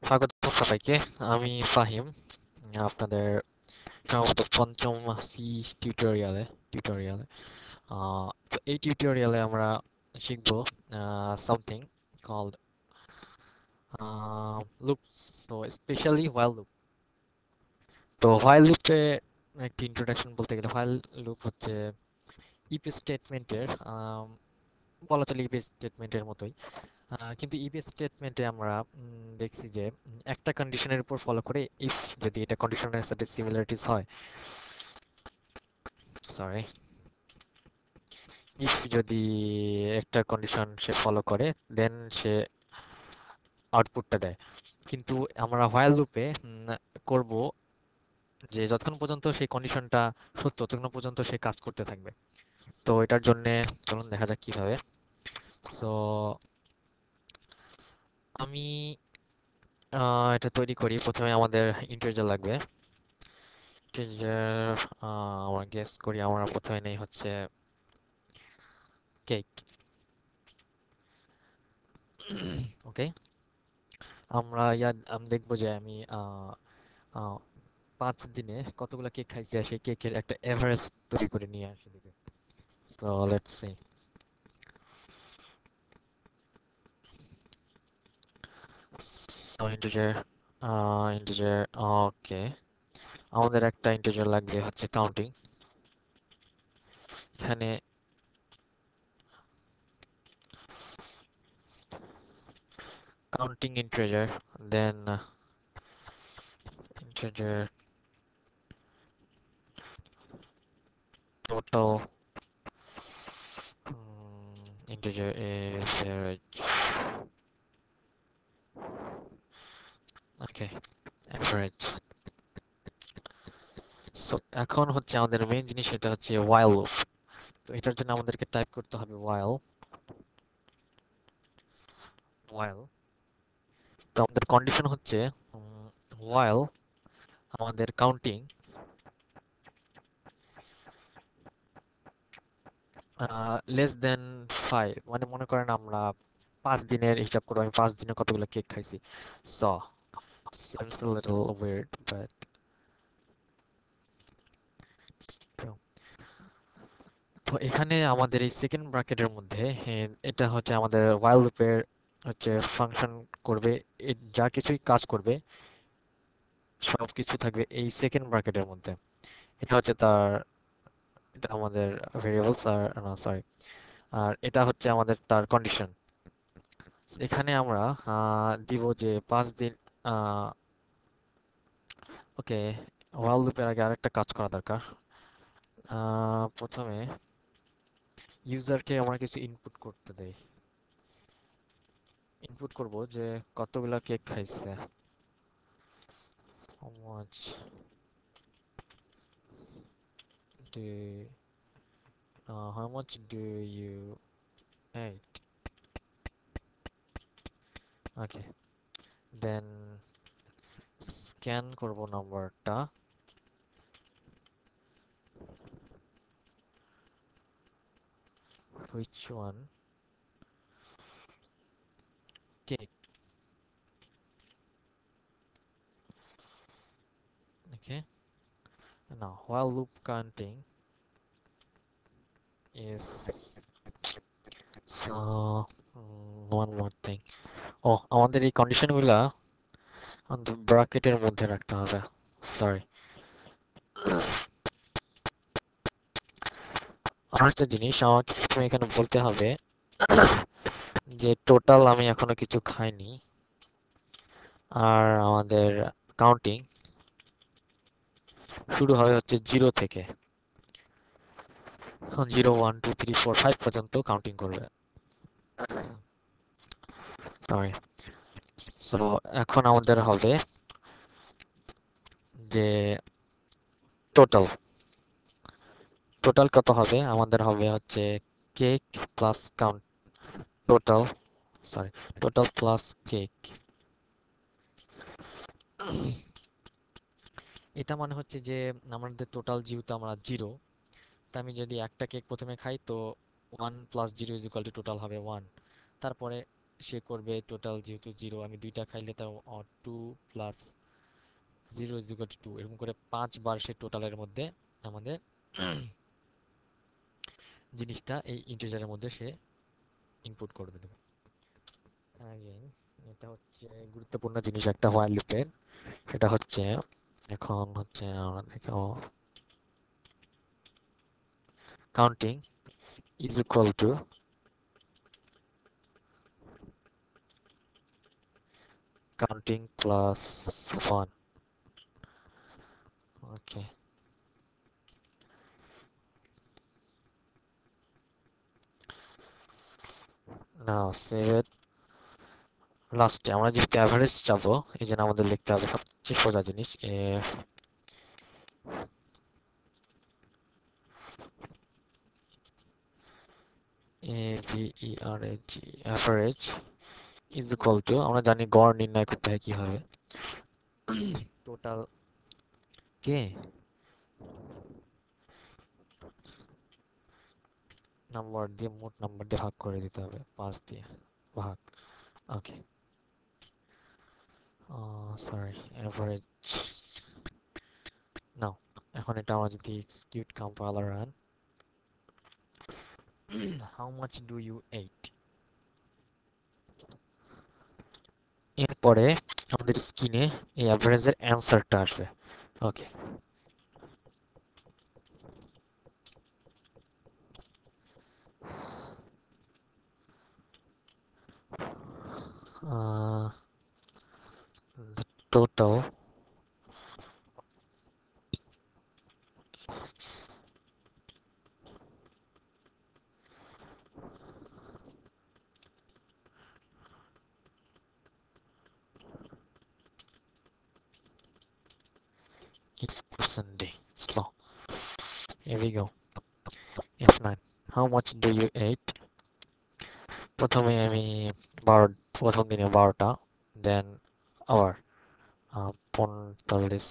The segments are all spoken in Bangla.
স্বাগত সবাইকে। আমি ফাহিম, আপনাদের সম্ভবত পঞ্চম সি টিউটোরিয়ালে তো এই টিউটোরিয়ালে আমরা শিখব সামথিং কল্ড লুপস, তো স্পেশালি হোয়াইল লুপ। তো হোয়াইল লুপে একটি ইন্ট্রোডাকশন বলতে গেলে, হোয়াইল লুপ হচ্ছে ইফ স্টেটমেন্টের বলা চলে ইফ স্টেটমেন্টের মতোই। কিন্তু ইফ স্টেটমেন্টে আমরা দেখছি যে একটা কন্ডিশনের উপর ফলো করে, ইফ যদি এটা কন্ডিশনের সাথে সিমিলারিটিস হয়, সরি, ইফ যদি একটা কন্ডিশন সে ফলো করে, দেন সে আউটপুটটা দেয়। কিন্তু আমরা হোয়াইল লুপে করব যে যতক্ষণ পর্যন্ত সেই কন্ডিশনটা সত্য, ততক্ষণ পর্যন্ত সে কাজ করতে থাকবে। তো এটার জন্য চলুন দেখা যাক কিভাবে। সো আমি এটা তৈরি করি। প্রথমে আমাদের ইন্টিজার লাগবে। ইন্টিজার আমরা গেস করি, আমরা প্রথমে নেই হচ্ছে কেক। ওকে, আমি দেখবো যে আমি আহ, 5 দিনে কতগুলো কেক খাইছি, আর সেই কেকের একটা এভারেজ তৈরি করে নিয়ে আসি দিকে। So let's see. So integer okay, আমাদের একটা ইন্টিজার লাগবে হচ্ছে কাউন্টিং। এখানে counting integer, then integer total, integer average. Okay, average. So এখন হচ্ছে আমাদের মেইন জিনিস, সেটা হচ্ছে while লুপ। তো এটার জন্য আমাদেরকে টাইপ করতে হবে while। তো আমাদের কন্ডিশন হচ্ছে while আমাদের কাউন্টিং লেস দেন 5, মানে মনে করেন আমরা 5 দিনের হিসাব করবো, আমি 5 দিনে কতগুলো কেক খাইছি। So seems a little weird, but true. তো এখানে আমাদের এই সেকেন্ড ব্র্যাকেটের মধ্যে, এটা হচ্ছে আমাদের while লুপের হচ্ছে ফাংশন করবে। যা কিছুই কাজ করবে সবকিছু থাকবে এই সেকেন্ড ব্র্যাকেটের মধ্যে। এটা হচ্ছে এটা আমাদের ভেরিয়েবলস, আর না সরি, আর এটা হচ্ছে আমাদের তার কন্ডিশন। এখানে আমরা দিব যে 5 দিন। ওকে, while লুপের আগে আরেকটা কাজ করা দরকার। প্রথমে ইউজারকে আমরা কিছু ইনপুট করতে দেই। ইনপুট করব যে কতগুলা কেক খাইছে, how much do how much do you eat. Okay, then scan করব নাম্বারটা, which one cake. Okay, now while loop counting is so one more thing. ও, আমাদের এই কন্ডিশনগুলা আমাদের ব্র্যাকেটের মধ্যে রাখতে হবে। সরি, আরেকটা জিনিস আমাকে প্রথমে এখানে বলতে হবে যে টোটাল আমি এখনো কিছু খাইনি, আর আমাদের কাউন্টিং শুরু হবে হচ্ছে 0 থেকে। 0 1 2 3 4 5 পর্যন্ত কাউন্টিং করবে। সরি। সো এখন আমাদের হবে যে টোটাল টোটাল কত হবে, আমাদের হবে হচ্ছে cake plus count, total, sorry, total plus cake. এটা মানে হচ্ছে যে আমাদের টোটাল যেহেতু আমরা 0, তা আমি যদি একটা কেক প্রথমে খাই, তো 1 + 0 = টোটাল হবে 1। তারপরে সে করবে টোটাল, যেহেতু জিরো, আমি দুইটা খাইলে তার 2 প্লাস 0 ইজ ইকুয়াল টু 2, এরকম করে 5 বার সে টোটালের মধ্যে আমাদের জিনিসটা এই ইন্টিজারের মধ্যে সে ইনপুট করবে দেবে। Again, এটা হচ্ছে গুরুত্বপূর্ণ জিনিস একটা হোয়াইল লুপের। সেটা হচ্ছে, এখন হচ্ছে আমরা দেখো counting is equal to counting plus 1। Okay, now save it. লাস্টে আমরা যেহেতু অ্যাভারেজ চাবো, এই জন্য আমাদের লিখতে হবে সবচেয়ে সোজা জিনিস, AVERAG, average is equal to, আমরা জানি গড় নির্ণয় করতে হয় কিভাবে, টোটাল কে নাম্বার দিয়ে, মোট নাম্বার দিয়ে ভাগ করে দিতে হবে, 5 দিয়ে ভাগ। ওকে, সরি, অ্যাভারেজ। নাও এখন এটা আমরা যদি execute compiler run, how much do you ate, এরপরে আমাদের স্ক্রিনে এই অ্যাভারেজের অ্যান্সারটা আসবে। ওকে, the total is percentage. So here we go. F9. How much do you eat? প্রথমে আমি 12, প্রথম দিনে 12টা, দেন আবার 45,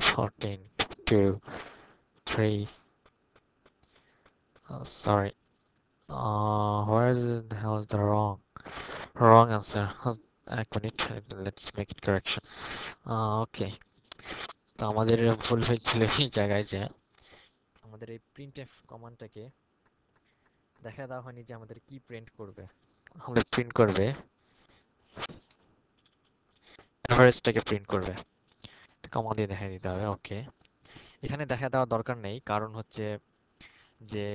14, 2, 3, sorry, where the hell is the wrong answer? এক minute, let's make it correction. Okay, তো আমাদের ভুল হয়েছিল এই জায়গায় যে আমাদের এই printf কমান্ডটাকে দেখা দেওয়া হয়নি যে আমাদের কি প্রিন্ট করবে। আমাদের প্রিন্ট করবে এভারেজটাকে প্রিন্ট করবে, কমা দিয়ে দেখা দিতে হবে। ওকে, এখানে দেখা দেওয়ার দরকার নেই, কারণ হচ্ছে যে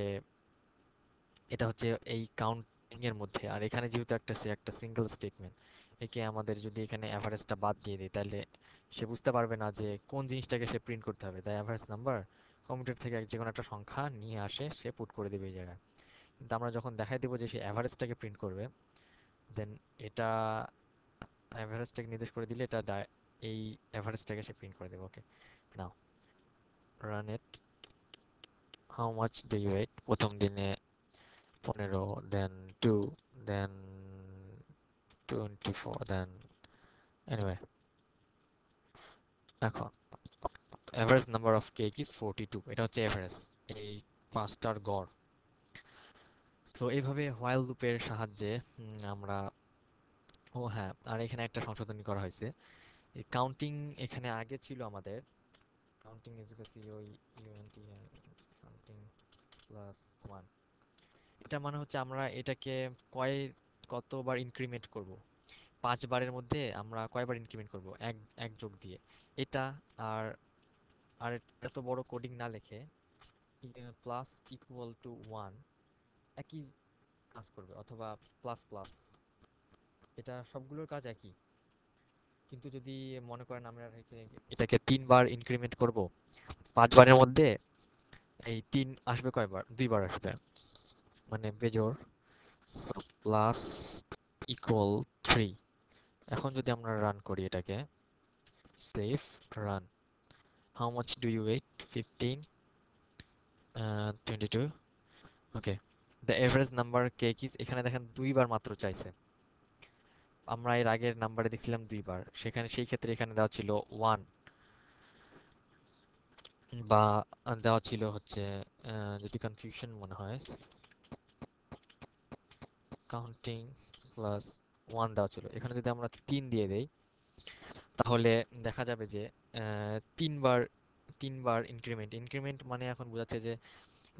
এটা হচ্ছে এই কাউন্টিং এর মধ্যে, আর এখানে যেহেতু সে একটা সিঙ্গেল স্টেটমেন্ট, একে আমাদের যদি এখানে অ্যাভারেজটা বাদ দিয়ে দিই, তাহলে সে বুঝতে পারবে না যে কোন জিনিসটাকে সে প্রিন্ট করতে হবে। তাই অ্যাভারেজ নাম্বার কম্পিউটার থেকে যে কোনো একটা সংখ্যা নিয়ে আসে, সে পুট করে দেবে এই জায়গায়। কিন্তু আমরা যখন দেখাই দেবো যে সে অ্যাভারেজটাকে প্রিন্ট করবে, দেন এটা অ্যাভারেজটাকে নির্দেশ করে দিলে এটা এই অ্যাভারেজটাকে সে প্রিন্ট করে দেবে। Okay, now run it. How much do you eat, প্রথম দিনে 15, দেন 2, দেন 24, দেন এনিওয়ে। এখন average number of cake is 42, এটা হচ্ছে এভারেজ, এই পাঁচটার গড়। তো এইভাবে হোয়াইল লুপের সাহায্যে আমরা, ও হ্যাঁ, আর এখানে একটা সংশোধনী করা হয়েছে। এই কাউন্টিং এখানে আগে ছিল আমাদের কাউন্টিং ইজ ইউএনটি, কাউন্টিং প্লাস 1। এটা মানে হচ্ছে আমরা এটাকে কয় কতবার ইনক্রিমেন্ট করব, 5 বারের মধ্যে আমরা কয়বার ইনক্রিমেন্ট করব, এক এক যোগ দিয়ে এটা। আর আর এত বড় কোডিং না লিখে প্লাস ইকুয়াল টু 1 একই কাজ করবে, অথবা প্লাস প্লাস, এটা সবগুলোর কাজ একই। কিন্তু যদি মনে করেন আমরা এটাকে 3 বার ইনক্রিমেন্ট করব, 5 বারের মধ্যে এই 3 আসবে কয়বার, 2 বার আসবে, মানে বেজোড়। Plus equal 3। এখন যদি আমরা রান করি এটাকে, save, run, how much do you weight, 15, 22। Okay, the average number cake is, এখানে দেখেন 2 বার মাত্র চাইছে। আমরা এর আগের নাম্বারে দেখছিলাম 2 বার, সেখানে সেই ক্ষেত্রে এখানে দেওয়া ছিল 1, বা দেওয়া ছিল হচ্ছে, যদি কনফিউশন মনে হয়, কাউন্টিং প্লাস 1 দেওয়া ছিল, এখানে যদি আমরা 3 দিয়ে দেই তাহলে দেখা যাবে যে তিনবার তিনবার ইনক্রিমেন্ট ইনক্রিমেন্ট মানে এখন বোঝাচ্ছে যে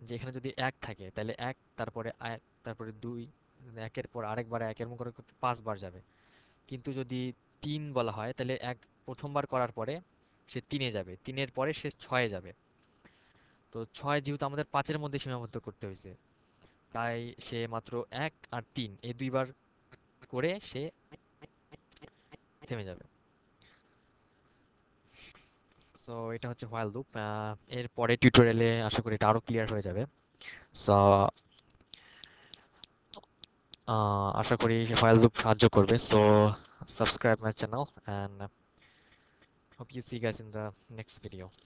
যে এখানে যদি 1 থাকে তাহলে 1 তারপরে 1 তারপরে 2, একের পর আরেকবার একের মতো করে 5 বার যাবে। কিন্তু যদি 3 বলা হয় তাহলে প্রথমবার করার পরে সে 3-এ যাবে, 3-এর পরে সে 6-এ যাবে। তো 6 যেহেতু আমাদের 5-এর মধ্যে সীমাবদ্ধ করতে হয়েছে, তাই সে মাত্র 1 আর 3 এই দুইবার করে সে থেমে যাবে। সো এটা হচ্ছে হোয়াইল লুপ। এর পরে টিউটোরিয়ালে আশা করি এটা আরো ক্লিয়ার হয়ে যাবে। সো আশা করি হোয়াইল লুপ সাহায্য করবে। So subscribe my channel, and hope you see you guys in the next video.